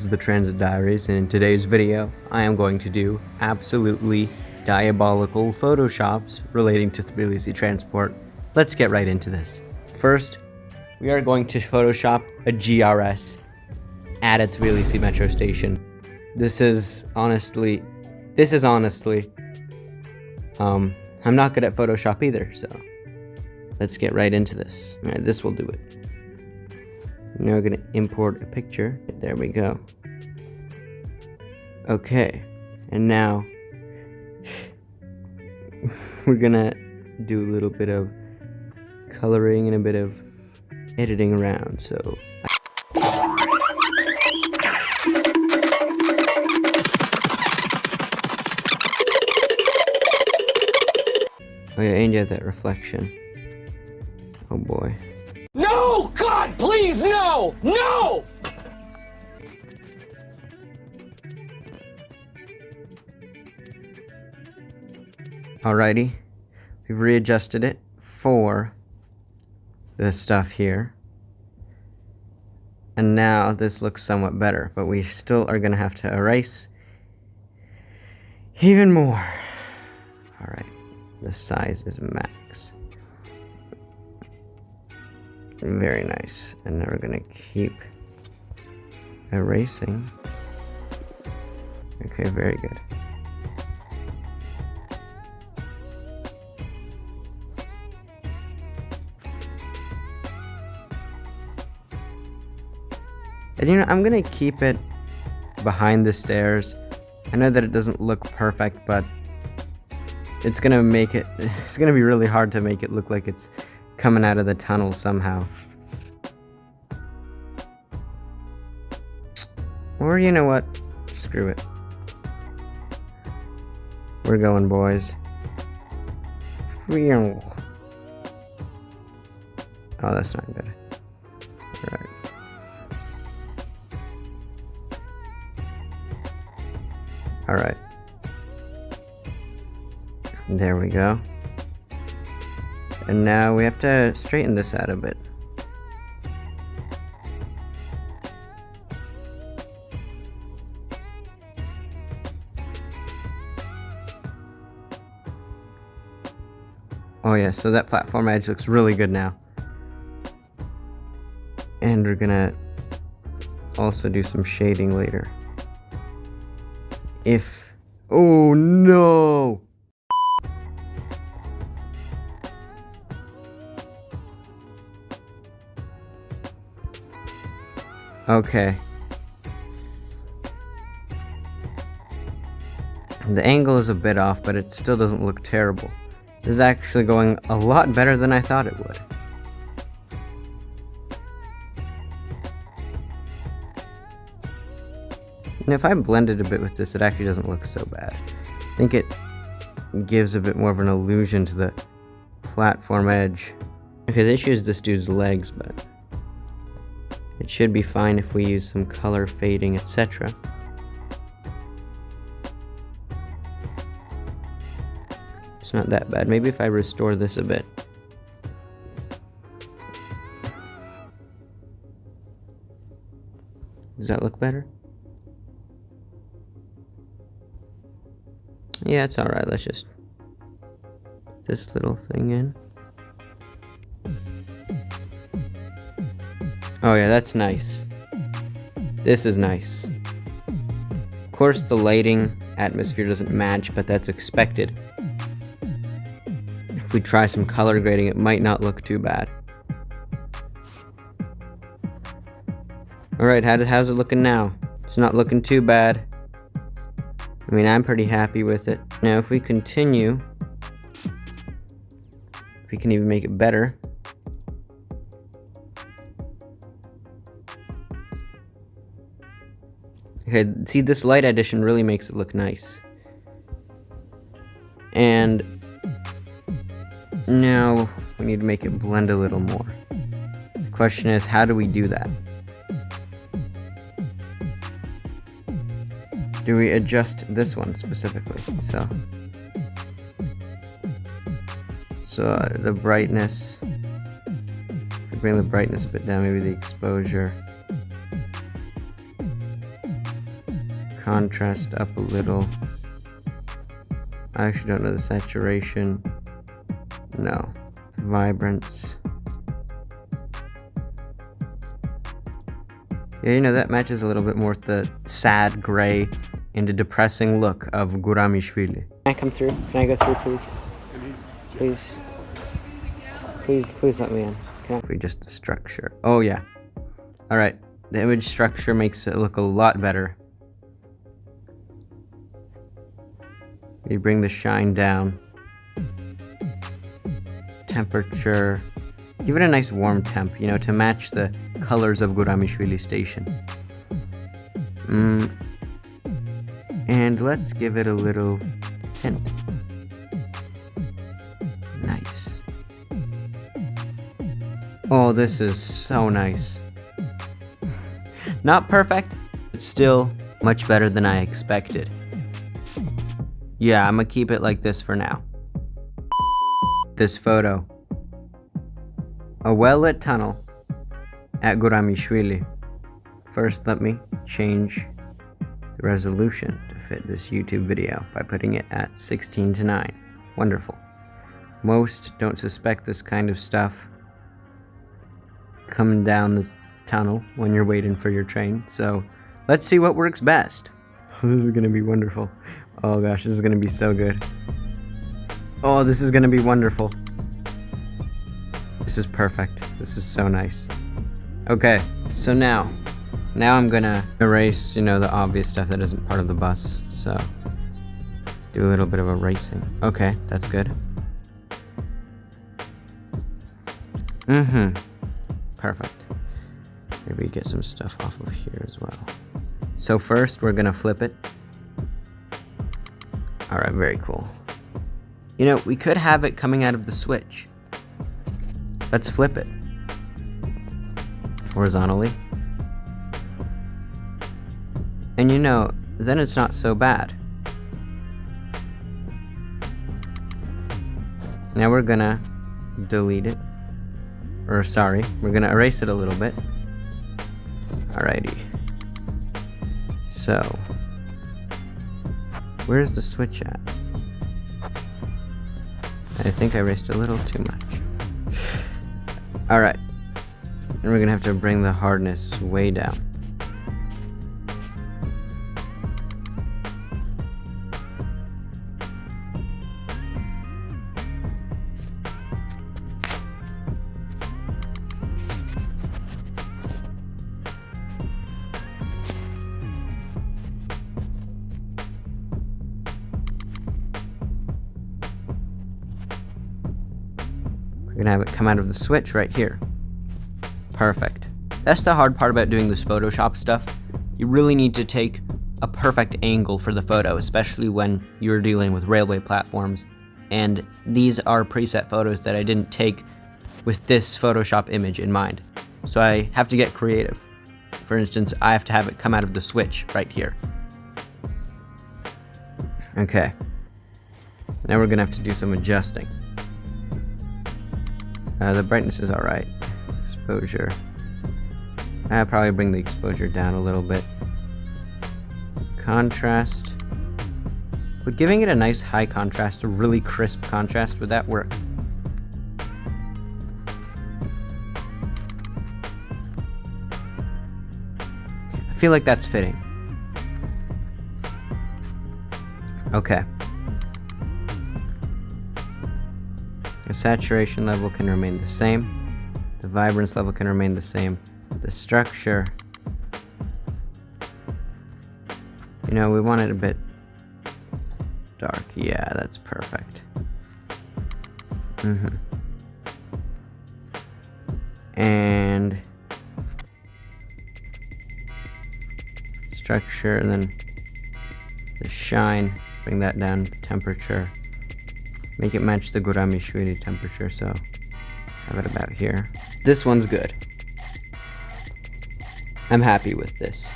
is the Transit Diaries, and in today's video, I am going to do absolutely diabolical photoshops relating to Tbilisi transport. Let's get right into this. First, we are going to photoshop a GRS at a Tbilisi Metro station. This is honestly, I'm not good at Photoshop either, so let's get right into this. All right, this will do it. Now we're going to import a picture. There we go. Okay, and now we're going to do a little bit of coloring and a bit of editing around. So oh yeah, and you have that reflection. Oh boy. No! God, please, no! No! Alrighty, we've readjusted it for this stuff here. And now this looks somewhat better, but we still are gonna have to erase even more. Alright, the size is max. Very nice. And now we're gonna keep erasing. Okay, very good. And you know, I'm gonna keep it behind the stairs. I know that it doesn't look perfect, but it's gonna be really hard to make it look like it's coming out of the tunnel somehow. Or you know what? Screw it. We're going, boys. Oh, that's not good. Alright. Alright. There we go. And now we have to straighten this out a bit. Oh yeah, so that platform edge looks really good now. And we're gonna also do some shading later. Oh no! Okay. The angle is a bit off, but it still doesn't look terrible. This is actually going a lot better than I thought it would. And if I blend it a bit with this, it actually doesn't look so bad. I think it gives a bit more of an illusion to the platform edge. Okay, the issue is this dude's legs, but it should be fine if we use some color fading, etc. It's not that bad. Maybe if I restore this a bit. Does that look better? Yeah, it's alright. Let's just put this little thing in. Oh yeah, that's nice. This is nice. Of course, the lighting atmosphere doesn't match, but that's expected. If we try some color grading, it might not look too bad. Alright, how's it looking now? It's not looking too bad. I mean, I'm pretty happy with it. Now, if we continue, if we can even make it better. Okay, see, this light addition really makes it look nice. And now we need to make it blend a little more. The question is, how do we do that? Do we adjust this one specifically? So the brightness, if we bring the brightness a bit down, maybe the exposure. Contrast up a little. I actually don't know the saturation. No. Vibrance. Yeah, you know, that matches a little bit more with the sad gray and a depressing look of Guramishvili. Can I come through? Can I go through, please? Please. Please let me in. If we just the structure. Oh, yeah. Alright. The image structure makes it look a lot better. You bring the shine down. Temperature. Give it a nice warm temp, you know, to match the colors of Guramishvili Station. And let's give it a little hint. Nice. Oh, this is so nice. Not perfect, but still much better than I expected. Yeah, I'm gonna keep it like this for now. This photo. A well-lit tunnel at Guramishvili. First, let me change the resolution to fit this YouTube video by putting it at 16:9. Wonderful. Most don't suspect this kind of stuff coming down the tunnel when you're waiting for your train, so let's see what works best. This is gonna be wonderful. Oh gosh, this is gonna be so good. Oh, this is gonna be wonderful. This is perfect. This is so nice. Okay, so now I'm gonna erase, you know, the obvious stuff that isn't part of the bus. So do a little bit of erasing. Okay, that's good. Perfect. Maybe get some stuff off of here as well. So first we're gonna flip it. Alright, very cool. You know, we could have it coming out of the switch. Let's flip it. Horizontally. And you know, then it's not so bad. Now we're gonna delete it. Or sorry, we're gonna erase it a little bit. Alrighty. So, where's the switch at? I think I erased a little too much. Alright. And we're gonna have to bring the hardness way down. We're gonna have it come out of the switch right here. Perfect. That's the hard part about doing this Photoshop stuff. You really need to take a perfect angle for the photo, especially when you're dealing with railway platforms. And these are preset photos that I didn't take with this Photoshop image in mind. So I have to get creative. For instance, I have to have it come out of the switch right here. Okay. Now we're gonna have to do some adjusting. The brightness is alright. Exposure. I'll probably bring the exposure down a little bit. Contrast. Would giving it a nice high contrast, a really crisp contrast, would that work? I feel like that's fitting. Okay. The saturation level can remain the same. The vibrance level can remain the same. The structure, you know, we want it a bit dark. Yeah, that's perfect. And structure, and then the shine, bring that down to temperature. Make it match the Guramishvili temperature, so have it about here. This one's good. I'm happy with this.